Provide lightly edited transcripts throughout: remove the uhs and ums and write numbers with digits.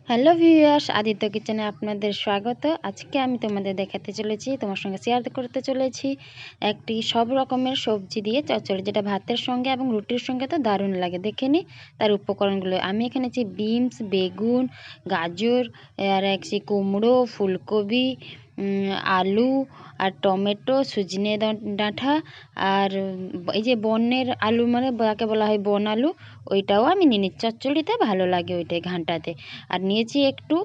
Hello viewers, Aditya কিচেনে আপনাদের স্বাগত। আজকে আমি তোমাদের দেখাতে চলেছি, তোমার সঙ্গে শেয়ার করতে চলেছি একটি সব রকমের সবজি দিয়ে চচ্চড়ি, যেটা ভাতের সঙ্গে এবং রুটির সঙ্গে তো দারুণ লাগে। দেখে নিই তার উপকরণগুলো। আমি এখানে বিনস, বেগুন, গাজর, আর একটি কুমড়ো, ফুলকপি, আলু আর টমেটো, সজনে ডাঁটা, আর এই যে বনের আলু, মানে যাকে বলা হয় বন আলু, ওইটাও আমি নিয়ে নিচ্ছি। চচ্চড়িতে ভালো লাগে ওইটাই ঘাঁটাতে। আর নিয়েছি একটু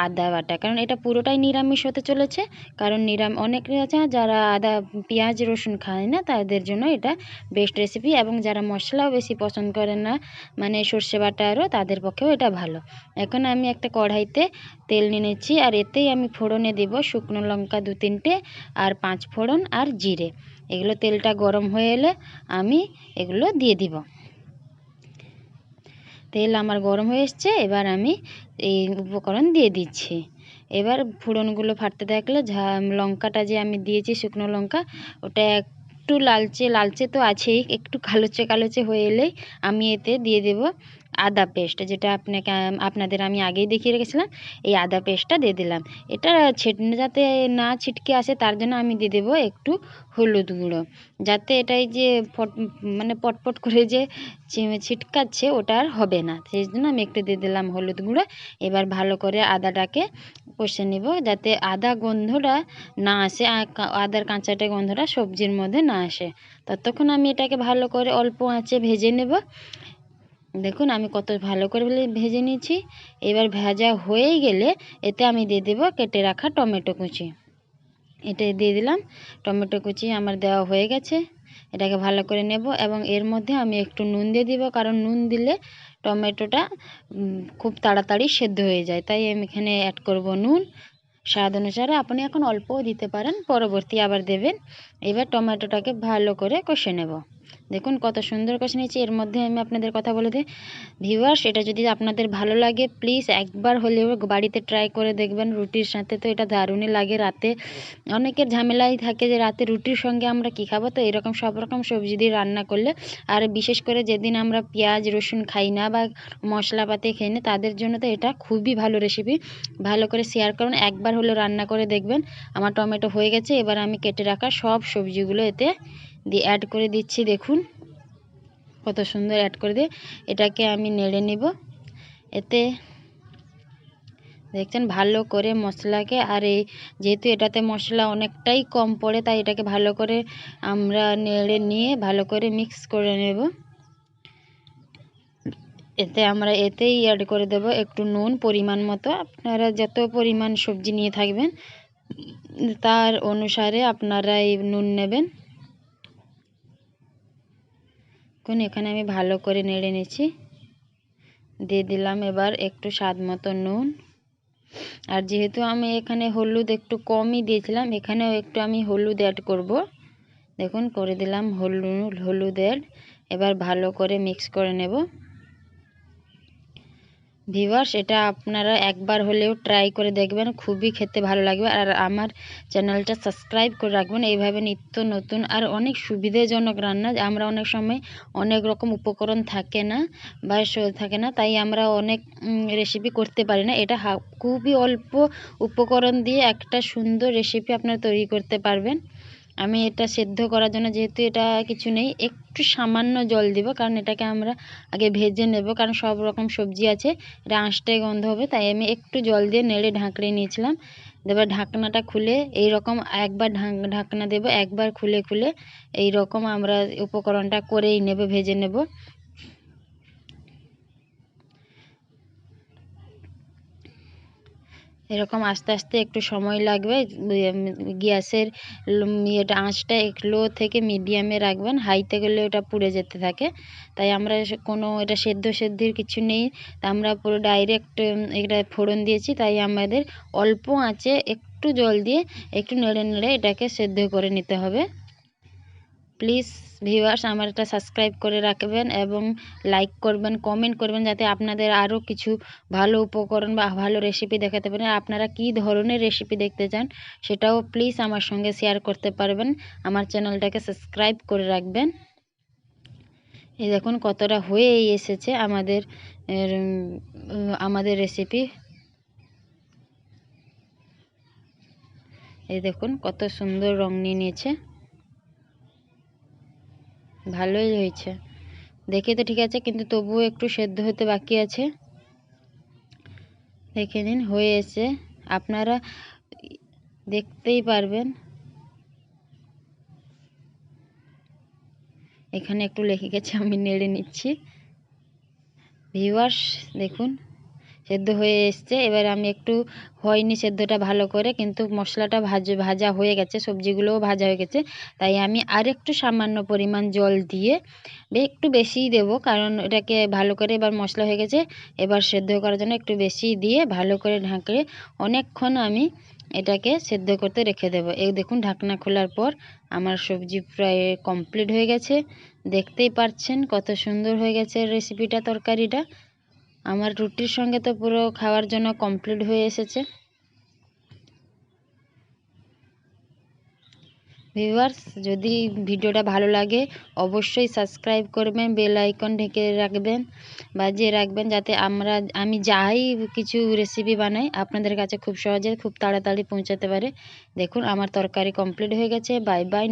আদা বাটা, কারণ এটা পুরোটাই নিরামিষ হতে চলেছে। কারণ অনেকে আছে যারা আদা পেঁয়াজ রসুন খায় না, তাদের জন্য এটা বেস্ট রেসিপি। এবং যারা মশলাও বেশি পছন্দ করে না, মানে সর্ষে বাটা, আরও তাদের পক্ষেও এটা ভালো। এখন আমি একটা কড়াইতে তেল নিয়ে নিচ্ছি, আর এতেই আমি ফোড়নে দেব শুকনো লঙ্কা 2-3টে, আর 5 ফোড়ন আর জিরে। এগুলো তেলটা গরম হয়ে এলে আমি এগুলো দিয়ে দিব। তেল আমার গরম হয়ে এসছে, এবার আমি এই উপকরণ দিয়ে দিচ্ছি। এবার ফোড়নগুলো ফাটতে থাকলে লঙ্কাটা যে আমি দিয়েছি শুকনো লঙ্কা, ওটা একটু লালচে লালচে তো আছেই, একটু কালোচে কালোচে হয়ে এলেই আমি এতে দিয়ে দেব আদা পেস্ট, যেটা আপনাদের আমি আগেই দেখিয়ে রেখেছিলাম। এই আদা পেস্টটা দিয়ে দিলাম। এটা যাতে না ছিটকে আসে, তার জন্য আমি দিয়ে দেবো একটু হলুদ গুঁড়ো, যাতে এটাই যে মানে পটপট করে যে ছিটকাচ্ছে ওটা আর হবে না, সেই জন্য আমি একটু দিয়ে দিলাম হলুদ গুঁড়ো। এবার ভালো করে আদাটাকে কষে নেব, যাতে আদা গন্ধটা না আসে, আদার কাঁচাটে গন্ধটা সবজির মধ্যে না আসে। ততক্ষণ আমি এটাকে ভালো করে অল্প আঁচে ভেজে নেব। দেখুন আমি কত ভালো করে ভেজে নিয়েছি। এবার ভাজা হয়ে গেলে এতে আমি দিয়ে দেবো কেটে রাখা টমেটো কুচি। এটা দিয়ে দিলাম। টমেটো কুচি আমার দেওয়া হয়ে গেছে। এটাকে ভালো করে নেব, এবং এর মধ্যে আমি একটু নুন দিয়ে দিব, কারণ নুন দিলে টমেটোটা খুব তাড়াতাড়ি সেদ্ধ হয়ে যায়। তাই আমি এখানে অ্যাড করব নুন। স্বাদ অনুসারে আপনি এখন অল্পও দিতে পারেন, পরবর্তী আবার দেবেন। এবার টমেটোটাকে ভালো করে কষে নেব। দেখুন কত সুন্দর কষে নিয়েছি। এর মধ্যে আমি আপনাদের কথা বলে দিই ভিউয়ার্স, এটা যদি আপনাদের ভালো লাগে প্লিজ একবার হলেও বাড়িতে ট্রাই করে দেখবেন। রুটির সাথে তো এটা দারুণই লাগে। রাতে অনেকের ঝামেলাই থাকে যে রাতে রুটির সঙ্গে আমরা কী খাবো, তো এরকম সব রকম সবজি দিয়ে রান্না করলে, আর বিশেষ করে যেদিন আমরা পেঁয়াজ রসুন খাই না বা মশলাপাতি খাই না, তাদের জন্য তো এটা খুবই ভালো রেসিপি। ভালো করে শেয়ার করুন, একবার হলেও রান্না করে দেখবেন। আমার টমেটো হয়ে গেছে, এবার আমি কেটে রাখা সব সবজিগুলো এতে দিয়ে অ্যাড করে দিচ্ছি। দেখুন কত সুন্দর অ্যাড করে দিয়ে এটাকে আমি নেড়ে নিব। এতে দেখছেন ভালো করে মশলাকে, আর এই যেহেতু এটাতে মশলা অনেকটাই কম পড়ে, তাই এটাকে ভালো করে আমরা নেড়ে নিয়ে ভালো করে মিক্স করে নেব। এতে আমরা এতেই অ্যাড করে দেব একটু নুন পরিমাণ মতো। আপনারা যত পরিমাণ সবজি নিয়ে থাকবেন তার অনুসারে আপনারা এই নুন নেবেন। এখানে আমি ভালো করে নেড়ে নিচ্ছি। দিয়ে দিলাম এবার একটু স্বাদ মতো নুন। আর যেহেতু আমি এখানে হলুদ একটু কমই দিয়েছিলাম, এখানেও একটু আমি হলুদ অ্যাড করব। দেখুন করে দিলাম হলুদ অ্যাড। এবার ভালো করে মিক্স করে নেব। ভিউয়ার্স, এটা আপনারা একবার হলেও ট্রাই করে দেখবেন, খুবই খেতে ভালো লাগবে। আর আমার চ্যানেলটা সাবস্ক্রাইব করে রাখবেন। এইভাবে নিত্য নতুন আর অনেক সুবিধাজনক রান্না, আমরা অনেক সময় অনেক রকম উপকরণ থাকে না বা থাকে না, তাই আমরা অনেক রেসিপি করতে পারি না। এটা খুবই অল্প উপকরণ দিয়ে একটা সুন্দর রেসিপি আপনারা তৈরি করতে পারবেন। আমি এটা সেদ্ধ করার জন্য, যেহেতু এটা কিছু নেই, একটু সামান্য জল দিব, কারণ এটাকে আমরা আগে ভেজে নেব, কারণ সব রকম সবজি আছে, এটা আঁশটাই গন্ধ হবে। তাই আমি একটু জল দিয়ে নেড়ে ঢাকড়ে নিয়েছিলাম। এবার ঢাকনাটা খুলে এই রকম একবার ঢাকনা দেব, একবার খুলে খুলে এই রকম আমরা উপকরণটা করেই নেব, ভেজে নেব। এরকম আস্তে আস্তে একটু সময় লাগবে। গ্যাসের ইয়েটা আঁচটা লো থেকে মিডিয়ামে রাখবেন, হাইতে গেলে ওটা পুড়ে যেতে থাকে। তাই আমরা এটা সেদ্ধের কিছু নেই, তা আমরা পুরো ডাইরেক্ট এটা ফোড়ন দিয়েছি। তাই আমাদের অল্প আঁচে একটু জল দিয়ে একটু নেড়ে নেড়ে এটাকে সেদ্ধ করে নিতে হবে। প্লিজ ভিউয়ার্স, আমার এটা সাবস্ক্রাইব করে রাখবেন এবং লাইক করবেন, কমেন্ট করবেন, যাতে আপনাদের আরও কিছু ভালো উপকরণ বা ভালো রেসিপি দেখাতে পারেন। আপনারা কী ধরনের রেসিপি দেখতে চান সেটাও প্লিজ আমার সঙ্গে শেয়ার করতে পারবেন। আমার চ্যানেলটাকে সাবস্ক্রাইব করে রাখবেন। এই দেখুন কতটা হয়েই এসেছে আমাদের রেসিপি। এই দেখুন কত সুন্দর রং নিয়ে নিয়েছে, ভালোই হয়েছে দেখে তো ঠিক আছে, কিন্তু তবুও একটু সেদ্ধ হতে বাকি আছে। দেখে নিন হয়ে এসে, আপনারা দেখতেই পারবেন। এখানে একটু লেগে গেছে, আমি নেড়ে নিচ্ছি। ভিউয়ার্স দেখুন সেদ্ধ হয়ে এসছে। এবার আমি একটু হয়নি সেদ্ধটা ভালো করে, কিন্তু মশলাটা ভাজা হয়ে গেছে, সবজিগুলোও ভাজা হয়ে গেছে, তাই আমি আর একটু সামান্য পরিমাণ জল দিয়ে একটু বেশিই দেবো, কারণ এটাকে ভালো করে এবার মশলা হয়ে গেছে, এবার সেদ্ধ করার জন্য একটু বেশি দিয়ে ভালো করে ঢাকে অনেকক্ষণ আমি এটাকে সেদ্ধ করতে রেখে দেবো। এই দেখুন ঢাকনা খোলার পর আমার সবজি প্রায় কমপ্লিট হয়ে গেছে। দেখতেই পাচ্ছেন কত সুন্দর হয়ে গেছে রেসিপিটা, তরকারিটা। আমার রুটির সঙ্গে তো পুরো খাওয়ার জন্য কমপ্লিট হয়ে এসেছে। ভিউয়ার্স যদি ভিডিওটা ভালো লাগে অবশ্যই সাবস্ক্রাইব করবেন, বেল আইকন ঢেকে রাখবেন, বাজিয়ে রাখবেন, যাতে আমি যাই কিছু রেসিপি বানাই আপনাদের কাছে খুব সহজে খুব তাড়াতাড়ি পৌঁছাতে পারে। দেখুন আমার তরকারি কমপ্লিট হয়ে গেছে। Bye bye.